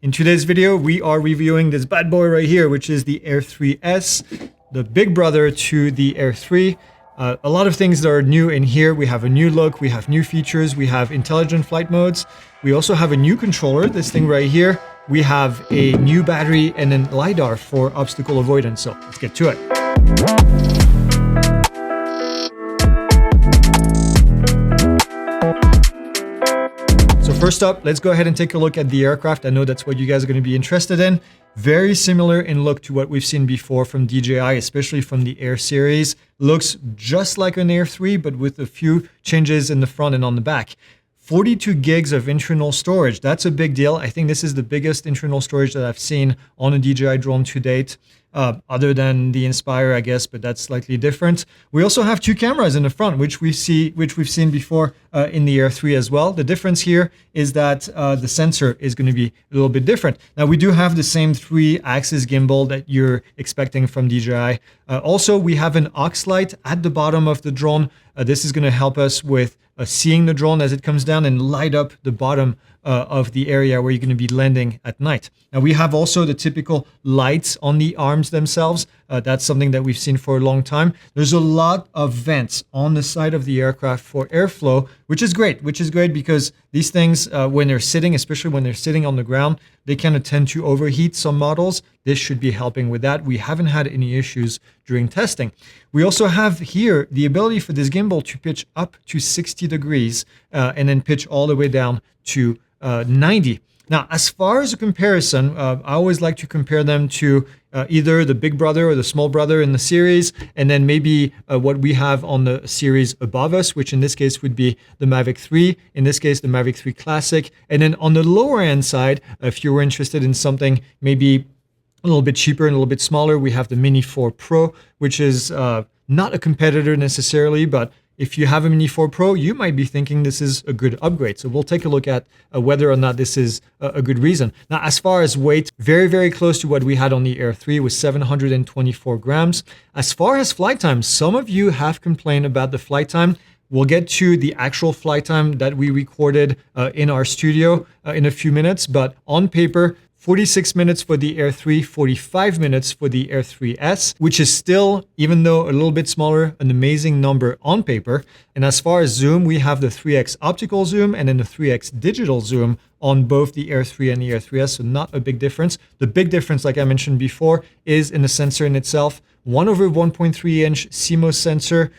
In today's video, we are reviewing this bad boy right here, which is the Air 3S, the big brother to the Air 3. A lot of things that are new in here. We have a new look, we have new features, we have intelligent flight modes. We also have a new controller, this thing right here. We have a new battery and then LiDAR for obstacle avoidance. So let's get to it. So first up, let's go ahead and take a look at the aircraft. I know that's what you guys are going to be interested in. Very similar in look to what we've seen before from DJI, especially from the Air series. Looks just like an Air 3, but with a few changes in the front and on the back. 42 gigs of internal storage. That's a big deal. I think this is the biggest internal storage that I've seen on a DJI drone to date, other than the Inspire, I guess, but that's slightly different. We also have two cameras in the front, which we've seen before in the Air 3 as well. The difference here is that the sensor is going to be a little bit different. Now, we do have the same 3-axis gimbal that you're expecting from DJI. Also, we have an aux light at the bottom of the drone. This is going to help us with seeing the drone as it comes down and light up the bottom of the area where you're going to be landing at night. Now, we have also the typical lights on the arms themselves. That's something that we've seen for a long time. There's a lot of vents on the side of the aircraft for airflow, which is great because these things, when they're sitting, especially when they're sitting on the ground, they kind of tend to overheat some models. This should be helping with that. We haven't had any issues during testing. We also have here the ability for this gimbal to pitch up to 60 degrees and then pitch all the way down to 90. Now, as far as a comparison, I always like to compare them to either the big brother or the small brother in the series, and then maybe what we have on the series above us, which in this case would be the Mavic 3, in this case the Mavic 3 Classic. And then on the lower end side, if you were interested in something maybe a little bit cheaper and a little bit smaller, we have the Mini 4 Pro, which is not a competitor necessarily, but if you have a Mini 4 Pro, you might be thinking this is a good upgrade. So we'll take a look at whether or not this is a good reason. Now, as far as weight, very, very close to what we had on the Air 3 with 724 grams. As far as flight time, some of you have complained about the flight time. We'll get to the actual flight time that we recorded in our studio in a few minutes, but on paper, 46 minutes for the Air 3, 45 minutes for the Air 3S, which is still, even though a little bit smaller, an amazing number on paper. And as far as zoom, we have the 3x optical zoom and then the 3x digital zoom on both the Air 3 and the Air 3S, so not a big difference. The big difference, like I mentioned before, is in the sensor in itself. 1/1.3-inch CMOS sensor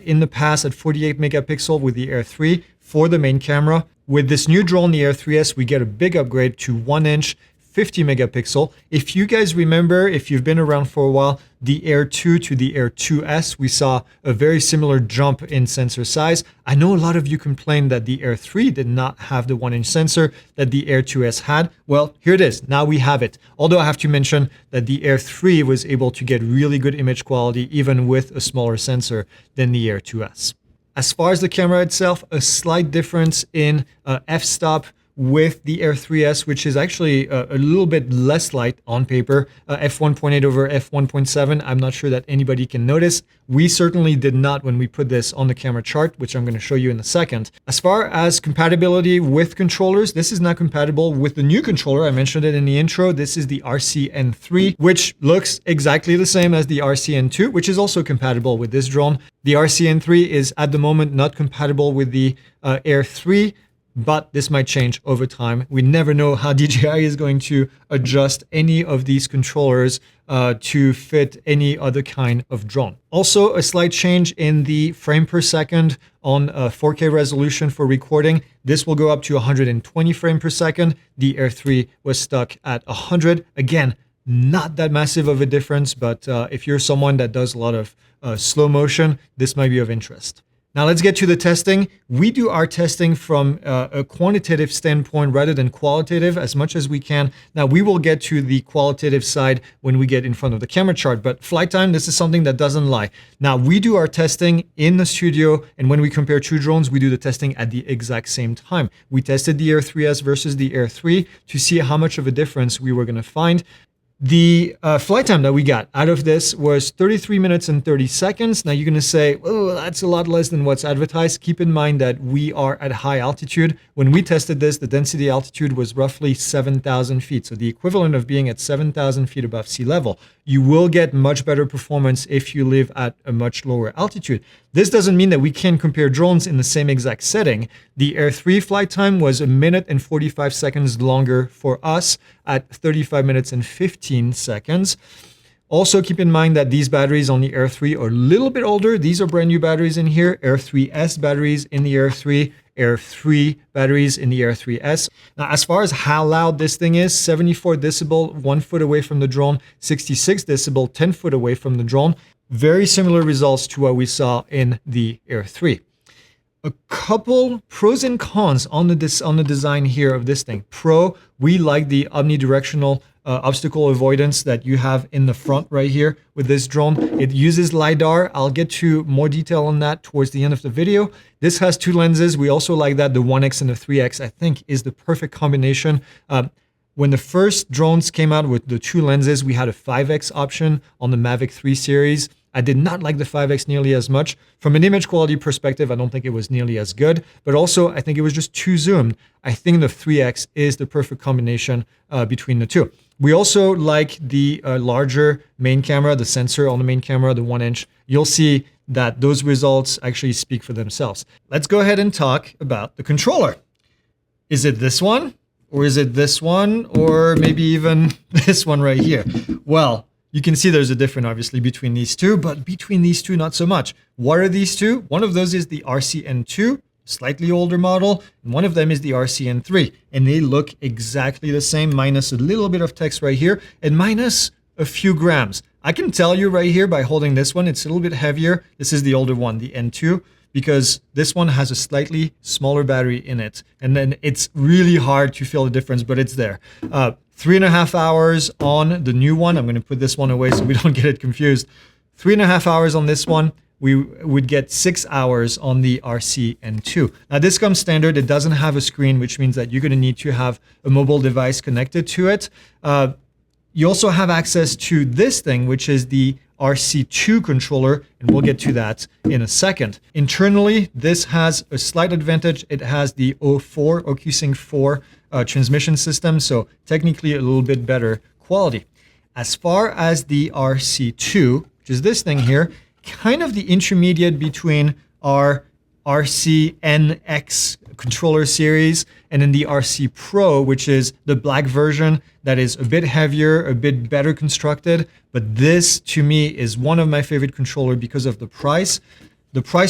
in the past at 48 megapixel with the Air 3 for the main camera. With this new drone, the Air 3S, we get a big upgrade to 1-inch 50 megapixel. If you guys remember, if you've been around for a while, the Air 2 to the Air 2S, we saw a very similar jump in sensor size. I know a lot of you complained that the Air 3 did not have the 1-inch sensor that the Air 2S had. Well, here it is. Now we have it. Although I have to mention that the Air 3 was able to get really good image quality even with a smaller sensor than the Air 2S. As far as the camera itself, a slight difference in f-stop with the Air 3S, which is actually a little bit less light on paper, f1.8 over f1.7. I'm not sure that anybody can notice. We certainly did not when we put this on the camera chart, which I'm going to show you in a second. As far as compatibility with controllers, this is not compatible with the new controller. I mentioned it in the intro. This is the RCN3, which looks exactly the same as the RCN2, which is also compatible with this drone. The RCN3 is at the moment not compatible with the Air 3, but this might change over time. We never know how DJI is going to adjust any of these controllers to fit any other kind of drone. Also, a slight change in the frame per second on 4K resolution for recording. This will go up to 120 frames per second. The Air 3 was stuck at 100. Again, not that massive of a difference, but if you're someone that does a lot of slow motion, this might be of interest. Now let's get to the testing. We do our testing from a quantitative standpoint rather than qualitative as much as we can. Now we will get to the qualitative side when we get in front of the camera chart, but flight time, this is something that doesn't lie. Now we do our testing in the studio, and when we compare two drones, we do the testing at the exact same time. We tested the Air 3S versus the Air 3 to see how much of a difference we were going to find. The flight time that we got out of this was 33 minutes and 30 seconds. Now you're going to say, oh, that's a lot less than what's advertised. Keep in mind that we are at high altitude. When we tested this, the density altitude was roughly 7,000 feet. So the equivalent of being at 7,000 feet above sea level. You will get much better performance if you live at a much lower altitude. This doesn't mean that we can compare drones in the same exact setting. The Air 3 flight time was 1 minute and 45 seconds longer for us at 35 minutes and 15 seconds. Also keep in mind that these batteries on the Air 3 are a little bit older. These are brand new batteries in here, Air 3S batteries in the Air 3, Air 3 batteries in the Air 3S. Now, as far as how loud this thing is, 74 decibel, 1 foot away from the drone, 66 decibel, 10 foot away from the drone. Very similar results to what we saw in the Air 3. A couple pros and cons on the design here of this thing. Pro, we like the omnidirectional obstacle avoidance that you have in the front right here with this drone. It uses LiDAR. I'll get to more detail on that towards the end of the video. This has 2 lenses. We also like that. The 1X and the 3X, I think, is the perfect combination. When the first drones came out with the 2 lenses, we had a 5X option on the Mavic 3 series. I did not like the 5X nearly as much. From an image quality perspective, I don't think it was nearly as good, but also I think it was just too zoomed. I think the 3X is the perfect combination between the two. We also like the larger main camera, the sensor on the main camera, the 1-inch. You'll see that those results actually speak for themselves. Let's go ahead and talk about the controller. Is it this one? Or is it this one? Or maybe even this one right here? Well, you can see there's a difference, obviously, between these two, but between these two, not so much. What are these two? One of those is the RCN2, slightly older model, and one of them is the RCN3, and they look exactly the same, minus a little bit of text right here, and minus a few grams. I can tell you right here by holding this one, it's a little bit heavier. This is the older one, the N2, because this one has a slightly smaller battery in it, and then it's really hard to feel the difference, but it's there. 3.5 hours on the new one. I'm going to put this one away so we don't get it confused. 3.5 hours on this one. We would get 6 hours on the RCN2. Now this comes standard. It doesn't have a screen, which means that you're going to need to have a mobile device connected to it. You also have access to this thing, which is the RC2 controller, and we'll get to that in a second. Internally, this has a slight advantage. It has the OcuSync 4 transmission system, so technically a little bit better quality. As far as the RC2, which is this thing here, kind of the intermediate between our RCNX controller series and then the RC Pro, which is the black version that is a bit heavier, a bit better constructed. But this, to me, is one of my favorite controllers because of the price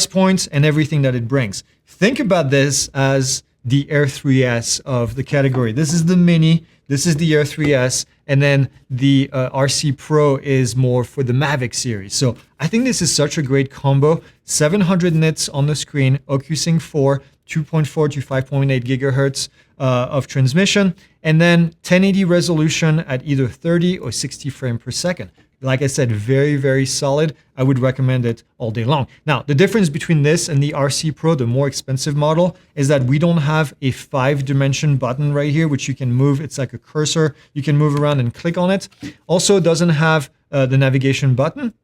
points, and everything that it brings. Think about this as the Air 3S of the category. This is the Mini, this is the Air 3S, and then the RC Pro is more for the Mavic series. So I think this is such a great combo. 700 nits on the screen, OcuSync 4, 2.4 to 5.8 gigahertz of transmission, and then 1080 resolution at either 30 or 60 frames per second. Like I said, very, very solid. I would recommend it all day long. Now, the difference between this and the RC Pro, the more expensive model, is that we don't have a 5-dimension button right here, which you can move. It's like a cursor. You can move around and click on it. Also, doesn't have the navigation button.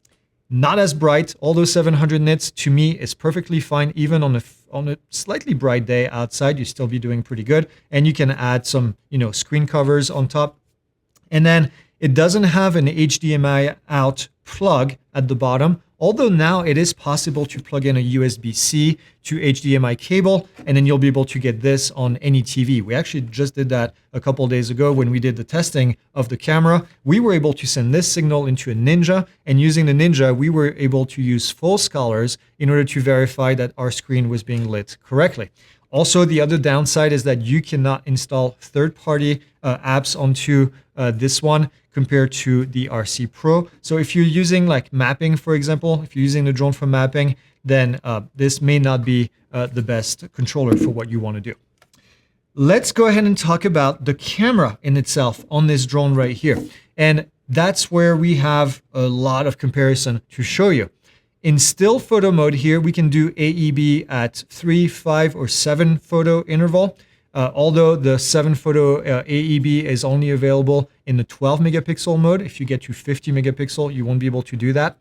Not as bright. Although 700 nits, to me, is perfectly fine. Even on a slightly bright day outside, you still be doing pretty good. And you can add some, screen covers on top. And then it doesn't have an HDMI out plug at the bottom, although now it is possible to plug in a USB-C to HDMI cable, and then you'll be able to get this on any TV. We actually just did that a couple days ago when we did the testing of the camera. We were able to send this signal into a Ninja, and using the Ninja, we were able to use false colors in order to verify that our screen was being lit correctly. Also, the other downside is that you cannot install third-party apps onto this one compared to the RC Pro. So if you're using like mapping, for example, if you're using the drone for mapping, then this may not be the best controller for what you want to do. Let's go ahead and talk about the camera in itself on this drone right here. And that's where we have a lot of comparison to show you. In still photo mode here, we can do AEB at 3, 5, or 7 photo interval. Although the 7-photo AEB is only available in the 12 megapixel mode. If you get to 50 megapixel, you won't be able to do that.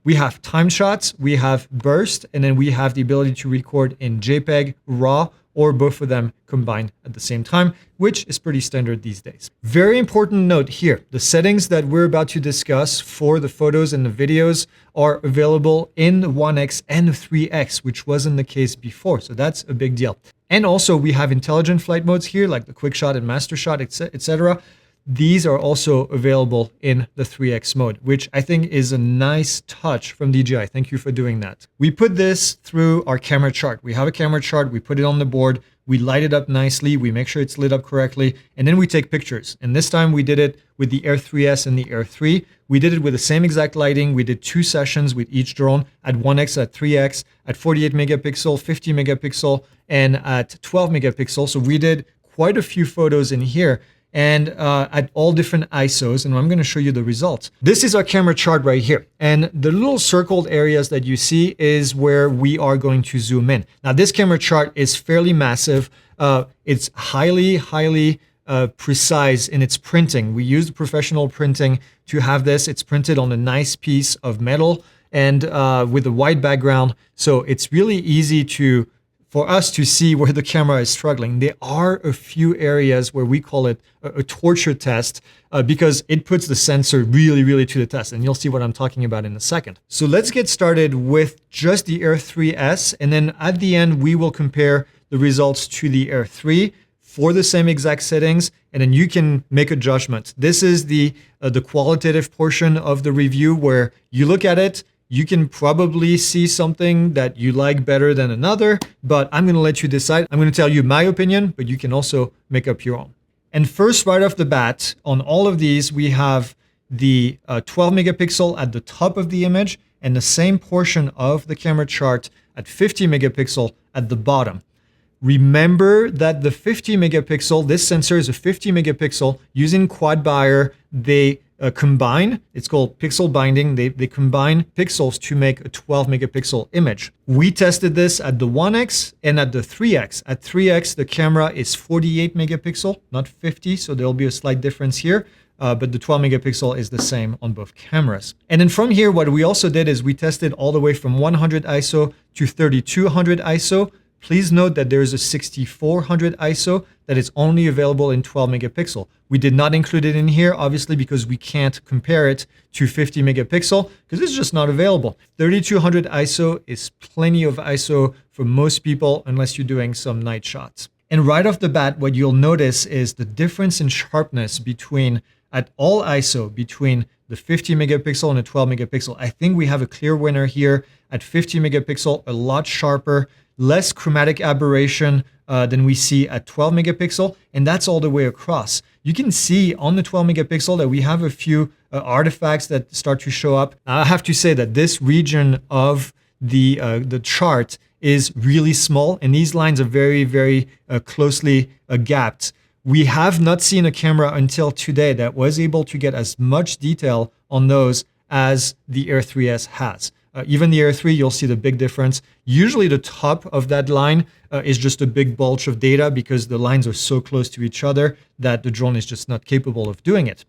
We have time shots, we have burst, and then we have the ability to record in JPEG, RAW, or both of them combined at the same time, which is pretty standard these days. Very important note here, the settings that we're about to discuss for the photos and the videos are available in the 1X and the 3X, which wasn't the case before, so that's a big deal. And also we have intelligent flight modes here, like the quick shot and master shot, etc. These are also available in the 3X mode, which I think is a nice touch from DJI. Thank you for doing that. We put this through our camera chart. We have a camera chart, we put it on the board, we light it up nicely, we make sure it's lit up correctly, and then we take pictures. And this time we did it with the Air 3S and the Air 3. We did it with the same exact lighting. We did 2 sessions with each drone at 1X, at 3X, at 48 megapixel, 50 megapixel, and at 12 megapixel. So we did quite a few photos in here, and at all different ISOs, and I'm going to show you the results. This is our camera chart right here, and the little circled areas that you see is where we are going to zoom in. Now this camera chart is fairly massive. It's highly precise in its printing. We used professional printing to have this. It's printed on a nice piece of metal and with a white background, so it's really easy for us to see where the camera is struggling. There are a few areas where we call it a torture test because it puts the sensor really to the test, and you'll see what I'm talking about in a second. So let's get started with just the Air 3S, and then at the end we will compare the results to the Air 3 for the same exact settings, and then you can make a judgment. This is the qualitative portion of the review where you look at it, you can probably see something that you like better than another, but I'm going to let you decide. I'm going to tell you my opinion, but you can also make up your own. And first, right off the bat, on all of these, we have the 12 megapixel at the top of the image and the same portion of the camera chart at 50 megapixel at the bottom. Remember that the 50 megapixel, this sensor is a 50 megapixel using quad buyer. They combine, it's called pixel binding. They combine pixels to make a 12 megapixel image. We tested this at the 1X and at the 3X. At 3X, the camera is 48 megapixel, not 50, so there'll be a slight difference here. But the 12 megapixel is the same on both cameras. And then from here, what we also did is we tested all the way from 100 ISO to 3200 ISO. Please note that there is a 6400 ISO that is only available in 12 megapixel. We did not include it in here, obviously, because we can't compare it to 50 megapixel because it's just not available. 3200 ISO is plenty of ISO for most people unless you're doing some night shots. And right off the bat, what you'll notice is the difference in sharpness between, at all ISO, between the 50 megapixel and the 12 megapixel. I think we have a clear winner here at 50 megapixel, a lot sharper, less chromatic aberration than we see at 12 megapixel, and that's all the way across. You can see on the 12 megapixel that we have a few artifacts that start to show up. I have to say that this region of the chart is really small, and these lines are very closely gapped. We have not seen a camera until today that was able to get as much detail on those as the Air 3S has. Even the Air 3, you'll see the big difference. Usually the top of that line is just a big bulge of data because the lines are so close to each other that the drone is just not capable of doing it.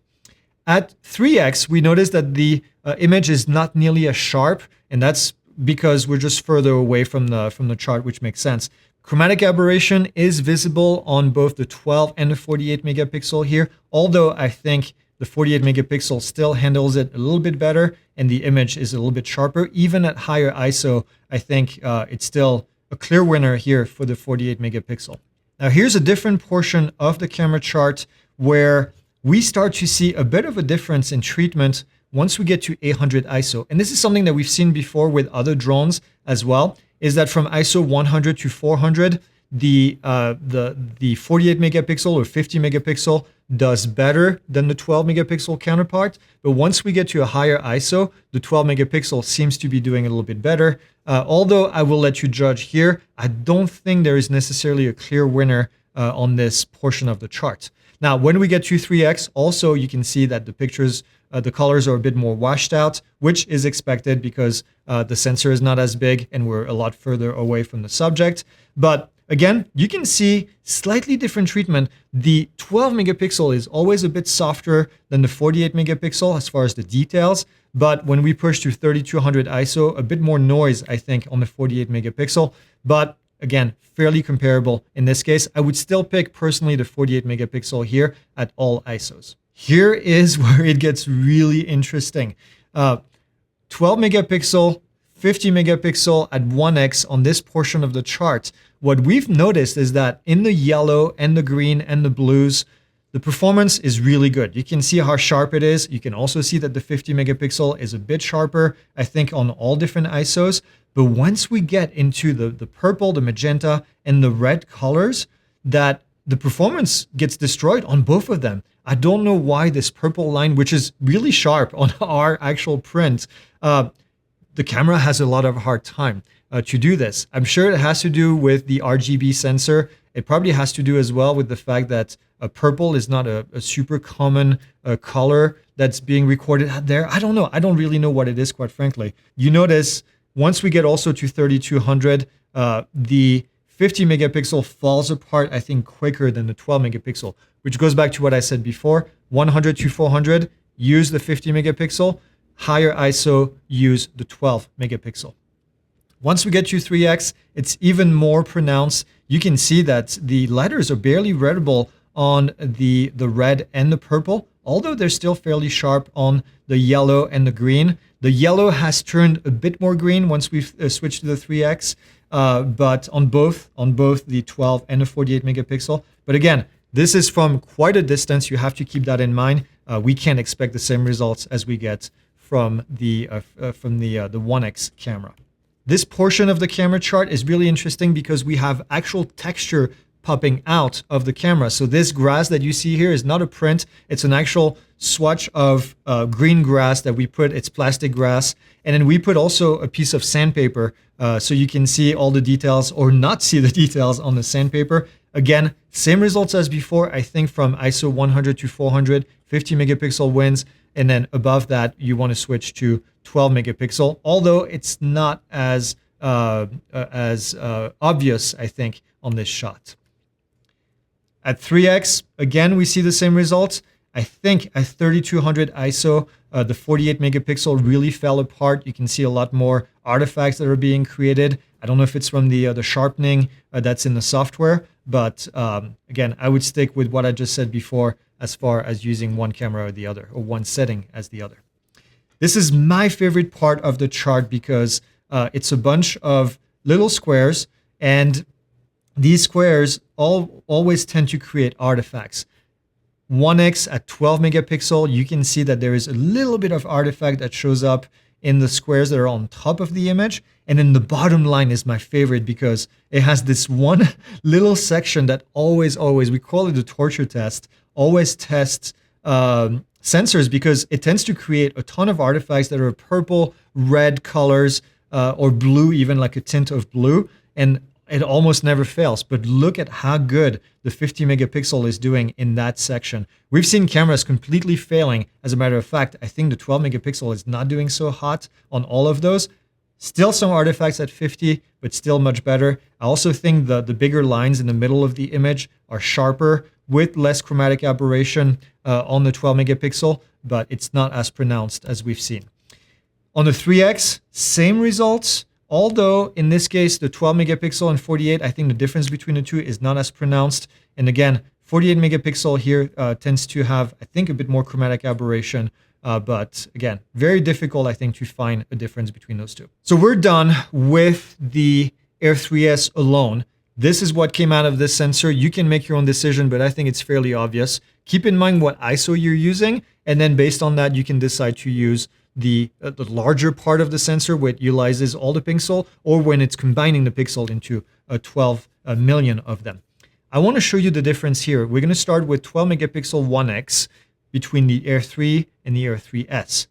At 3X, we noticed that the image is not nearly as sharp, and that's because we're just further away from the chart, which makes sense. Chromatic aberration is visible on both the 12 and the 48 megapixel here, although I think the 48 megapixel still handles it a little bit better, and the image is a little bit sharper. Even at higher ISO, I think it's still a clear winner here for the 48 megapixel. Now here's a different portion of the camera chart where we start to see a bit of a difference in treatment once we get to 800 ISO. And this is something that we've seen before with other drones as well, is that from ISO 100 to 400, the 48 megapixel or 50 megapixel does better than the 12 megapixel counterpart. But once we get to a higher ISO, the 12 megapixel seems to be doing a little bit better. Although I will let you judge here, I don't think there is necessarily a clear winner on this portion of the chart. Now, when we get to 3X, also you can see that the pictures, the colors are a bit more washed out, which is expected because the sensor is not as big and we're a lot further away from the subject. But Again, you can see slightly different treatment. The 12 megapixel is always a bit softer than the 48 megapixel as far as the details. But when we push to 3200 ISO, a bit more noise, I think, on the 48 megapixel. But again, fairly comparable in this case. I would still pick personally the 48 megapixel here at all ISOs. Here is where it gets really interesting. 12 megapixel, 50 megapixel at 1x on this portion of the chart. What we've noticed is that in the yellow and the green and the blues, the performance is really good. You can see how sharp it is. You can also see that the 50 megapixel is a bit sharper, I think, on all different ISOs. But once we get into the purple, the magenta, and the red colors, that the performance gets destroyed on both of them. I don't know why this purple line, which is really sharp on our actual print, the camera has a lot of hard time to do this. I'm sure it has to do with the RGB sensor. It probably has to do as well with the fact that purple is not a super common color that's being recorded out there. I don't know. I don't really know what it is, quite frankly. You notice once we get also to 3200, the 50 megapixel falls apart, I think, quicker than the 12 megapixel, which goes back to what I said before. 100 to 400, use the 50 megapixel. Higher ISO, use the 12 megapixel. Once we get to 3x, it's even more pronounced. You can see that the letters are barely readable on the red and the purple, although they're still fairly sharp on the yellow and the green. The yellow has turned a bit more green once we've switched to the 3x, but on both the 12 and the 48 megapixel. But again, this is from quite a distance. You have to keep that in mind. We can't expect the same results as we get from the 1x camera. This portion of the camera chart is really interesting because we have actual texture popping out of the camera. So this grass that you see here is not a print. It's an actual swatch of green grass that we put. It's plastic grass. And then we put also a piece of sandpaper so you can see all the details or not see the details on the sandpaper. Again, same results as before. I think from ISO 100 to 400, 50 megapixel wins. And then above that, you want to switch to 12 megapixel, although it's not as obvious, I think, on this shot. At 3x, again, we see the same results. I think at 3200 ISO, the 48 megapixel really fell apart. You can see a lot more artifacts that are being created. I don't know if it's from the sharpening that's in the software, but again, I would stick with what I just said before as far as using one camera or the other, or one setting as the other. This is my favorite part of the chart because it's a bunch of little squares, and these squares always tend to create artifacts. 1x at 12 megapixel, you can see that there is a little bit of artifact that shows up in the squares that are on top of the image. And then the bottom line is my favorite because it has this one little section that always, we call it the torture test, always tests sensors because it tends to create a ton of artifacts that are purple, red colors, or blue, even like a tint of blue. And it almost never fails. But look at how good the 50 megapixel is doing in that section. We've seen cameras completely failing. As a matter of fact, I think the 12 megapixel is not doing so hot on all of those. Still some artifacts at 50, but still much better. I also think the bigger lines in the middle of the image are sharper with less chromatic aberration on the 12 megapixel, but it's not as pronounced as we've seen. On the 3x, same results. Although in this case, the 12 megapixel and 48, I think the difference between the two is not as pronounced. And again, 48 megapixel here tends to have, I think, a bit more chromatic aberration. But again, very difficult, I think, to find a difference between those two. So we're done with the Air 3S alone. This is what came out of this sensor. You can make your own decision, but I think it's fairly obvious. Keep in mind what ISO you're using, and then based on that, you can decide to use the larger part of the sensor, which utilizes all the pixel, or when it's combining the pixel into 12 million of them. I want to show you the difference here. We're going to start with 12 megapixel 1x between the Air 3 and the Air 3S.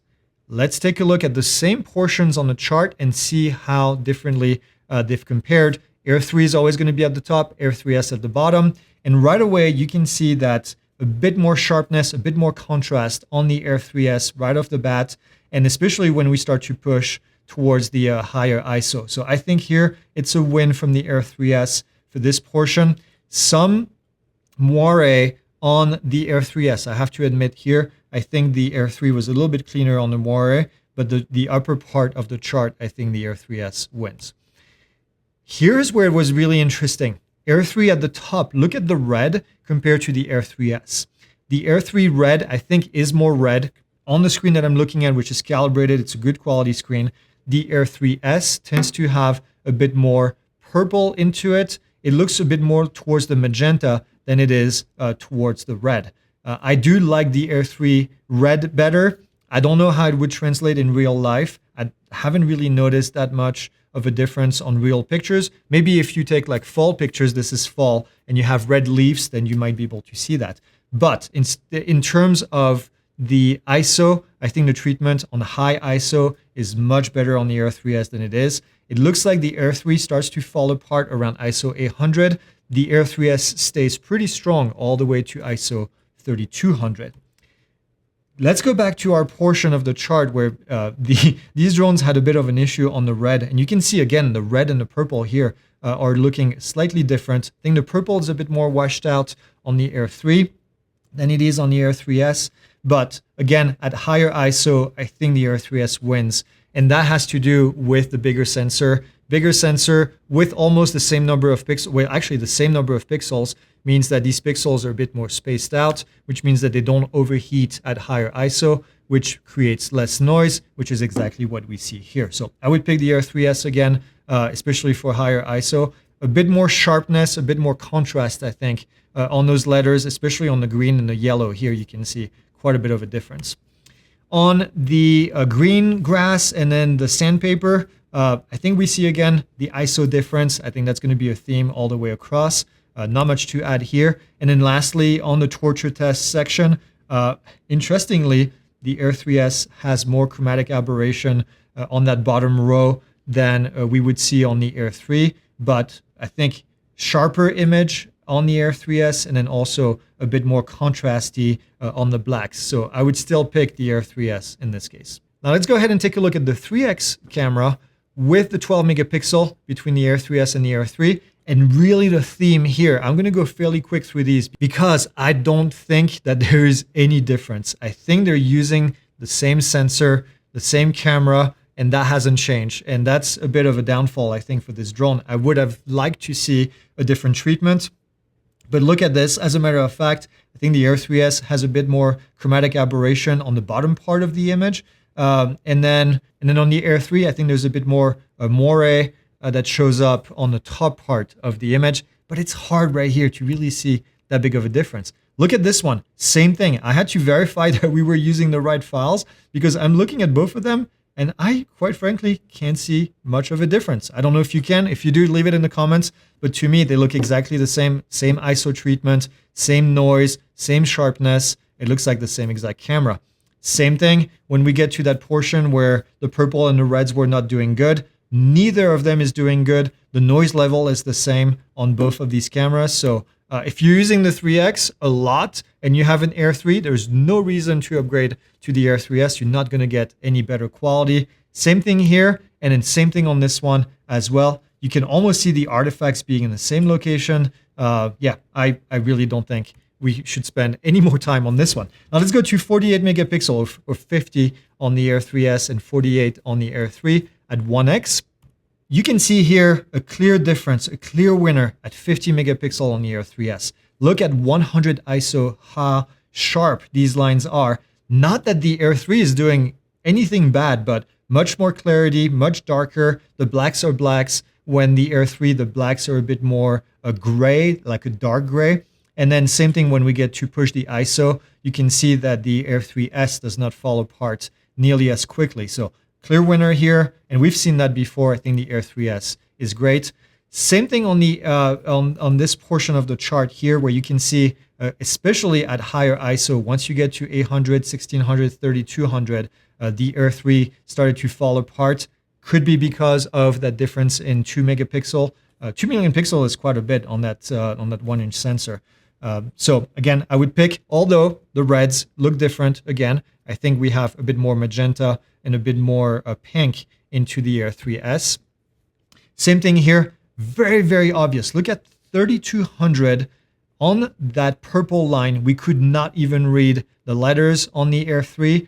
Let's take a look at the same portions on the chart and see how differently they've compared. Air 3 is always going to be at the top, Air 3S at the bottom. And right away, you can see that a bit more sharpness, a bit more contrast on the Air 3S right off the bat. And especially when we start to push towards the higher ISO. So I think here it's a win from the Air 3S for this portion. Some moire on the Air 3S. I have to admit here, I think the Air 3 was a little bit cleaner on the moire, but the upper part of the chart, I think the Air 3S wins. Here's where it was really interesting. Air 3 at the top, look at the red compared to the Air 3S. The Air 3 red, I think, is more red. On the screen that I'm looking at, which is calibrated, it's a good quality screen. The Air 3S tends to have a bit more purple into it. It looks a bit more towards the magenta than it is towards the red. I do like the Air 3 red better. I don't know how it would translate in real life. I haven't really noticed that much of a difference on real pictures. Maybe if you take like fall pictures, this is fall, and you have red leaves, then you might be able to see that. But in terms of the ISO, I think the treatment on high ISO is much better on the Air 3S than it is. It looks like the Air 3 starts to fall apart around ISO 800. The Air 3S stays pretty strong all the way to ISO 3200. Let's go back to our portion of the chart where these drones had a bit of an issue on the red. And you can see, again, the red and the purple here are looking slightly different. I think the purple is a bit more washed out on the Air 3 than it is on the Air 3S. But again, at higher ISO, I think the Air 3S wins. And that has to do with the bigger sensor. Bigger sensor with almost the same number of pixels. Well, actually the same number of pixels means that these pixels are a bit more spaced out, which means that they don't overheat at higher ISO, which creates less noise, which is exactly what we see here. So I would pick the Air 3S again, especially for higher ISO. A bit more sharpness, a bit more contrast, I think, on those letters, especially on the green and the yellow here, you can see quite a bit of a difference. On the green grass and then the sandpaper, I think we see again the ISO difference. I think that's going to be a theme all the way across. Not much to add here. And then lastly, on the torture test section, interestingly, the Air 3S has more chromatic aberration on that bottom row than we would see on the Air 3. But I think sharper image on the Air 3S and then also a bit more contrasty on the blacks. So I would still pick the Air 3S in this case. Now let's go ahead and take a look at the 3X camera with the 12 megapixel between the Air 3S and the Air 3. And really the theme here, I'm going to go fairly quick through these because I don't think that there is any difference. I think they're using the same sensor, the same camera, and that hasn't changed. And that's a bit of a downfall, I think, for this drone. I would have liked to see a different treatment. But look at this. As a matter of fact, I think the Air 3S has a bit more chromatic aberration on the bottom part of the image. And then on the Air 3, I think there's a bit more moire that shows up on the top part of the image. But it's hard right here to really see that big of a difference. Look at this one. Same thing. I had to verify that we were using the right files because I'm looking at both of them and I, quite frankly, can't see much of a difference. I don't know if you can. If you do, leave it in the comments. But to me, they look exactly the same. Same ISO treatment, same noise, same sharpness. It looks like the same exact camera. Same thing when we get to that portion where the purple and the reds were not doing good. Neither of them is doing good. The noise level is the same on both of these cameras. So if you're using the 3X a lot and you have an Air 3, there's no reason to upgrade to the Air 3S. You're not going to get any better quality. Same thing here, and then same thing on this one as well. You can almost see the artifacts being in the same location. Yeah, I really don't think we should spend any more time on this one. Now let's go to 48 megapixel or 50 on the Air 3S and 48 on the Air 3 at 1X. You can see here a clear difference, a clear winner at 50 megapixel on the Air 3S. Look at 100 ISO, how sharp these lines are. Not that the Air 3 is doing anything bad, but much more clarity, much darker. The blacks are blacks. When the Air 3, the blacks are a bit more gray, like a dark gray. And then same thing when we get to push the ISO, you can see that the Air 3S does not fall apart nearly as quickly. So clear winner here, and we've seen that before. I think the Air 3S is great. Same thing on the on this portion of the chart here, where you can see, especially at higher ISO, once you get to 800, 1600, 3200, the Air 3 started to fall apart. Could be because of that difference in 2 megapixel. 2 million pixel is quite a bit on that 1-inch sensor. So again, I would pick, although the reds look different. Again, I think we have a bit more magenta and a bit more pink into the Air 3S. Same thing here, very, very obvious. Look at 3200 on that purple line. We could not even read the letters on the Air 3.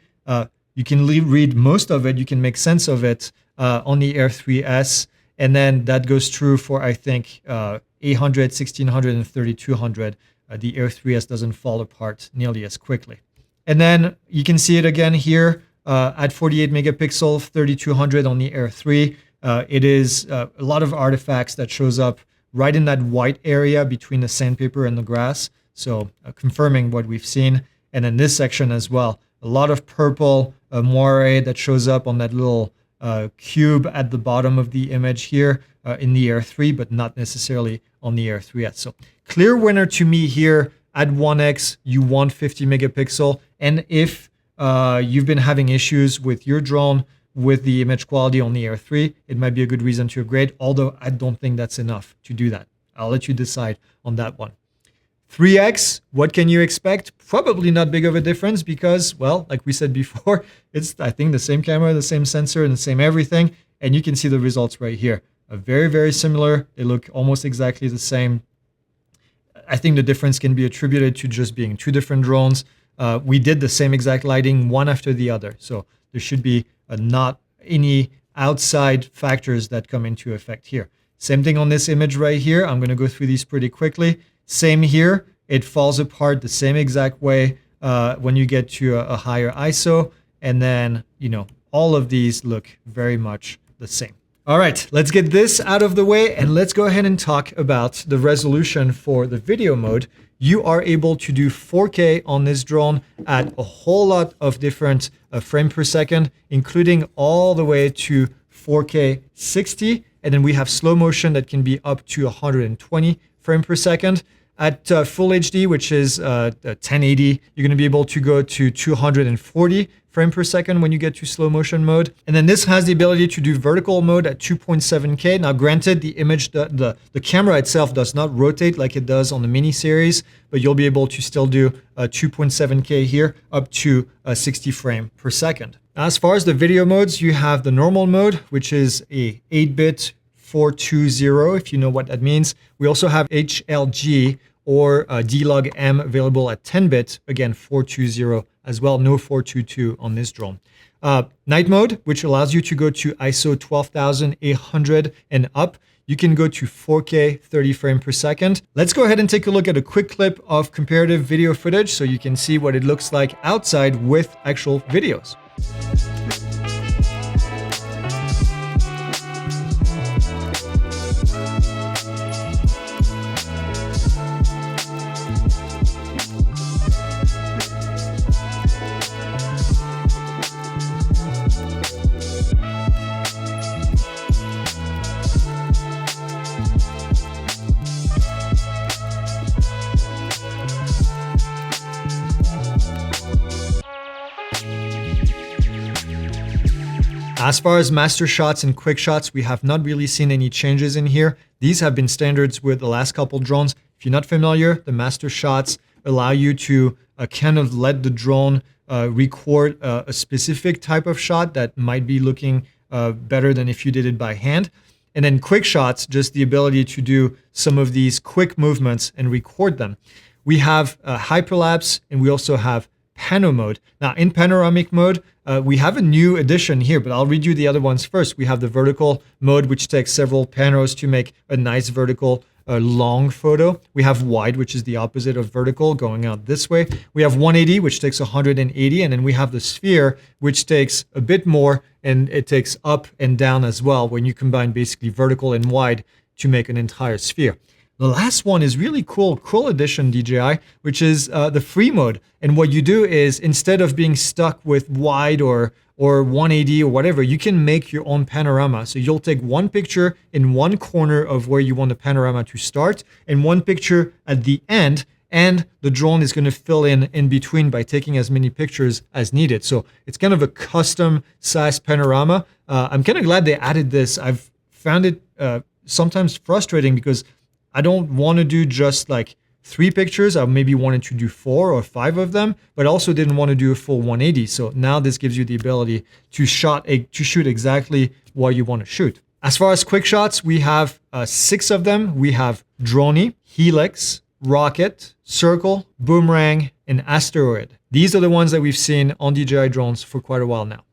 You can read most of it. You can make sense of it on the Air 3S. And then that goes true for, I think, 800, 1600, and 3200. The Air 3S doesn't fall apart nearly as quickly. And then you can see it again here at 48 megapixel, 3200 on the Air 3. It is a lot of artifacts that shows up right in that white area between the sandpaper and the grass. So confirming what we've seen. And then this section as well, a lot of purple moire that shows up on that little cube at the bottom of the image here in the Air 3, but not necessarily on the Air 3S. So clear winner to me here at 1x. You want 50 megapixel. And if you've been having issues with your drone with the image quality on the Air 3, it might be a good reason to upgrade, although I don't think that's enough to do that. I'll let you decide on that one. 3x, what can you expect? Probably not big of a difference because, well, like we said before, it's, I think, the same camera, the same sensor, and the same everything. And you can see the results right here. Very, very similar. They look almost exactly the same. I think the difference can be attributed to just being two different drones. We did the same exact lighting, one after the other. So there should be not any outside factors that come into effect here. Same thing on this image right here. I'm going to go through these pretty quickly. Same here. It falls apart the same exact way when you get to a higher ISO. And then, you know, all of these look very much the same. All right, let's get this out of the way and let's go ahead and talk about the resolution for the video mode. You are able to do 4K on this drone at a whole lot of different frame per second, including all the way to 4K 60. And then we have slow motion that can be up to 120 frame per second. At full HD, which is 1080, you're going to be able to go to 240 frame per second when you get to slow motion mode. And then this has the ability to do vertical mode at 2.7K. Now, granted, the image, the camera itself does not rotate like it does on the mini series, but you'll be able to still do 2.7K here up to 60 frame per second. As far as the video modes, you have the normal mode, which is a 8-bit 420, if you know what that means. We also have HLG or D-Log M available at 10-bit, again 420 as well, no 422 on this drone. Night mode, which allows you to go to ISO 12,800 and up. You can go to 4K 30 frame per second. Let's go ahead and take a look at a quick clip of comparative video footage so you can see what it looks like outside with actual videos. As far as master shots and quick shots, we have not really seen any changes in here. These have been standards with the last couple drones. If you're not familiar, the master shots allow you to kind of let the drone record a specific type of shot that might be looking better than if you did it by hand. And then quick shots, just the ability to do some of these quick movements and record them. We have hyperlapse and we also have pano mode. Now in panoramic mode, we have a new addition here, but I'll read you the other ones first. We have the vertical mode, which takes several panos to make a nice vertical long photo. We have wide, which is the opposite of vertical, going out this way. We have 180, which takes 180, and then we have the sphere, which takes a bit more, and it takes up and down as well when you combine basically vertical and wide to make an entire sphere. The last one is really cool addition, DJI, which is the free mode. And what you do is instead of being stuck with wide or 180 or whatever, you can make your own panorama. So you'll take one picture in one corner of where you want the panorama to start and one picture at the end, and the drone is going to fill in between by taking as many pictures as needed. So it's kind of a custom size panorama. I'm kind of glad they added this. I've found it sometimes frustrating because I don't want to do just like 3 pictures. I maybe wanted to do 4 or 5 of them, but also didn't want to do a full 180. So now this gives you the ability to shoot exactly what you want to shoot. As far as quick shots, we have 6 of them. We have Droney, Helix, Rocket, Circle, Boomerang, and Asteroid. These are the ones that we've seen on DJI drones for quite a while now.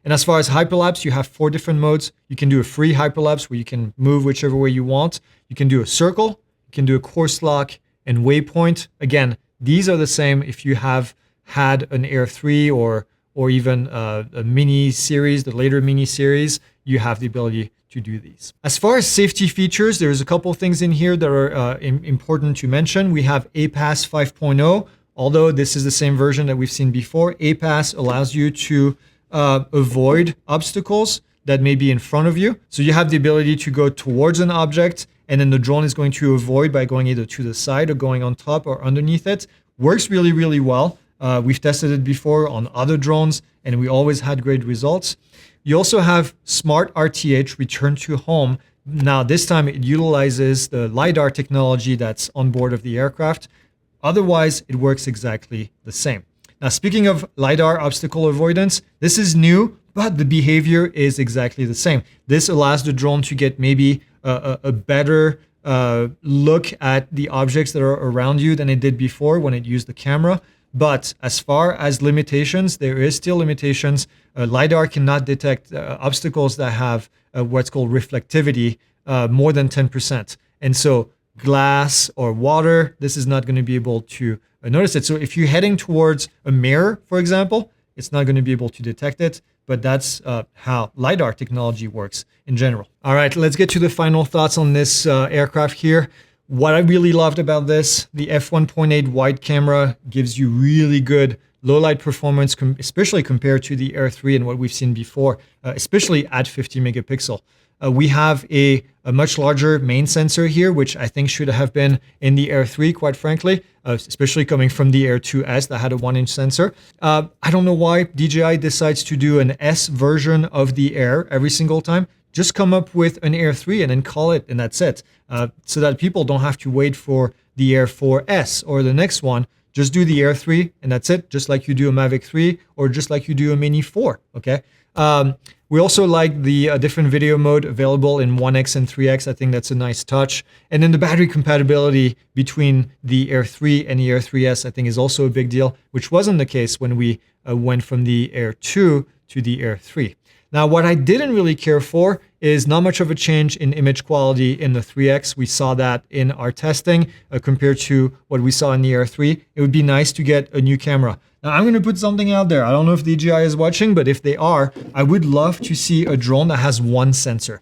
And as far as hyperlapse, you have 4 different modes. You can do a free hyperlapse where you can move whichever way you want. You can do a circle, you can do a course lock, and waypoint. Again, these are the same if you have had an Air 3 or even a mini series, the later mini series, you have the ability to do these. As far as safety features, there's a couple of things in here that are important to mention. We have APAS 5.0. Although this is the same version that we've seen before, APAS allows you to avoid obstacles that may be in front of you. So you have the ability to go towards an object, and then the drone is going to avoid by going either to the side or going on top or underneath it. Works really, really well. We've tested it before on other drones, and we always had great results. You also have Smart RTH, Return to Home. Now, this time it utilizes the LiDAR technology that's on board of the aircraft. Otherwise, it works exactly the same. Now, speaking of LiDAR obstacle avoidance, this is new, but the behavior is exactly the same. This allows the drone to get maybe a better look at the objects that are around you than it did before when it used the camera. But as far as limitations, there is still limitations. LiDAR cannot detect obstacles that have what's called reflectivity more than 10%. And so glass or water, this is not going to be able to notice it. So if you're heading towards a mirror, for example, it's not going to be able to detect it. But that's how LiDAR technology works in general. All right, let's get to the final thoughts on this aircraft here. What I really loved about this, the f1.8 wide camera gives you really good low light performance, especially compared to the Air 3 and what we've seen before, especially at 50 megapixel. We have a much larger main sensor here, which I think should have been in the Air 3, quite frankly, especially coming from the Air 2S that had a 1-inch sensor. I don't know why DJI decides to do an S version of the Air every single time. Just come up with an Air 3 and then call it, and that's it. So that people don't have to wait for the Air 4S or the next one. Just do the Air 3 and that's it, just like you do a Mavic 3 or just like you do a Mini 4, okay? We also like the different video mode available in 1X and 3X. I think that's a nice touch. And then the battery compatibility between the Air 3 and the Air 3S, I think, is also a big deal, which wasn't the case when we went from the Air 2 to the Air 3. Now, what I didn't really care for is not much of a change in image quality in the 3X. We saw that in our testing compared to what we saw in the Air 3. It would be nice to get a new camera. Now, I'm going to put something out there. I don't know if DJI is watching, but if they are, I would love to see a drone that has one sensor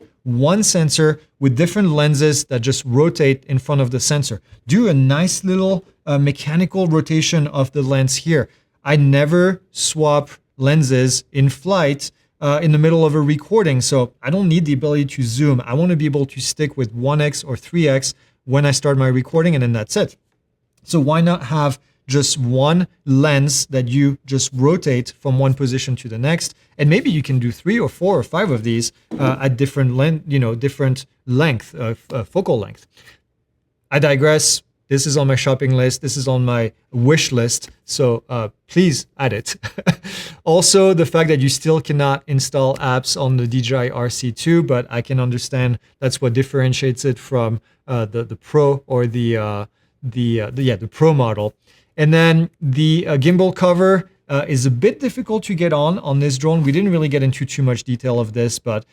with different lenses that just rotate in front of the sensor. Do a nice little mechanical rotation of the lens here. I never swap lenses in flight in the middle of a recording, so I don't need the ability to zoom. I want to be able to stick with 1X or 3X when I start my recording, and then that's it. So why not have just one lens that you just rotate from one position to the next, and maybe you can do 3 or 4 or 5 of these at different length, focal length. I digress. This is on my shopping list. This is on my wish list. So please add it. Also, the fact that you still cannot install apps on the DJI RC2, but I can understand that's what differentiates it from the Pro or the Pro model. And then the gimbal cover is a bit difficult to get on this drone. We didn't really get into too much detail of this, but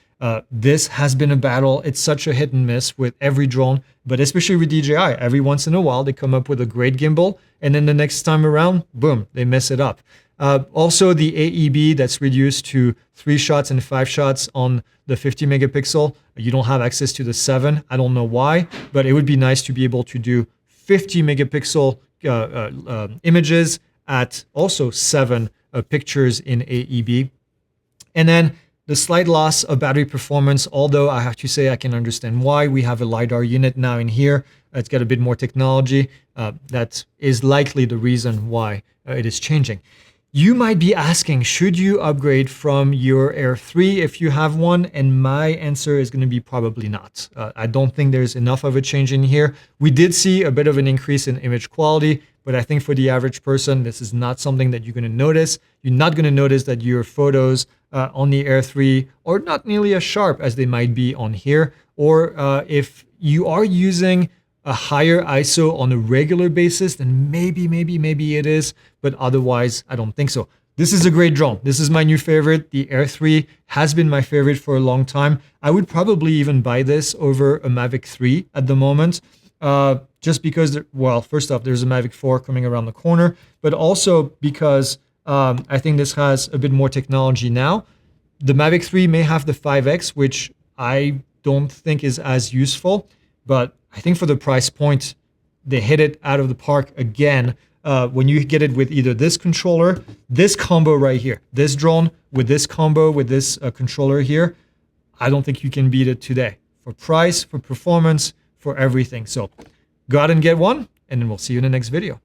this has been a battle. It's such a hit and miss with every drone, but especially with DJI. Every once in a while, they come up with a great gimbal, and then the next time around, boom, they mess it up. Also, the AEB that's reduced to 3 shots and 5 shots on the 50 megapixel. You don't have access to the 7. I don't know why, but it would be nice to be able to do 50 megapixel images at also 7 pictures in AEB. And then the slight loss of battery performance, although I have to say I can understand why. We have a LiDAR unit now in here. It's got a bit more technology. That is likely the reason why it is changing. You might be asking, should you upgrade from your Air 3 if you have one? And my answer is going to be probably not. I don't think there's enough of a change in here. We did see a bit of an increase in image quality, but I think for the average person, this is not something that you're going to notice. You're not going to notice that your photos on the Air 3 are not nearly as sharp as they might be on here. Or if you are using a higher ISO on a regular basis, then maybe it is, but otherwise I don't think so. This is a great drone. This is my new favorite. The Air 3 has been my favorite for a long time. I would probably even buy this over a Mavic 3 at the moment, just because, well, first off, there's a Mavic 4 coming around the corner, but also because I think this has a bit more technology now. The Mavic 3 may have the 5X, which I don't think is as useful, but I think for the price point, they hit it out of the park again. When you get it with either this controller, this combo right here, this drone with this combo, with this controller here, I don't think you can beat it today. For price, for performance, for everything. So go out and get one, and then we'll see you in the next video.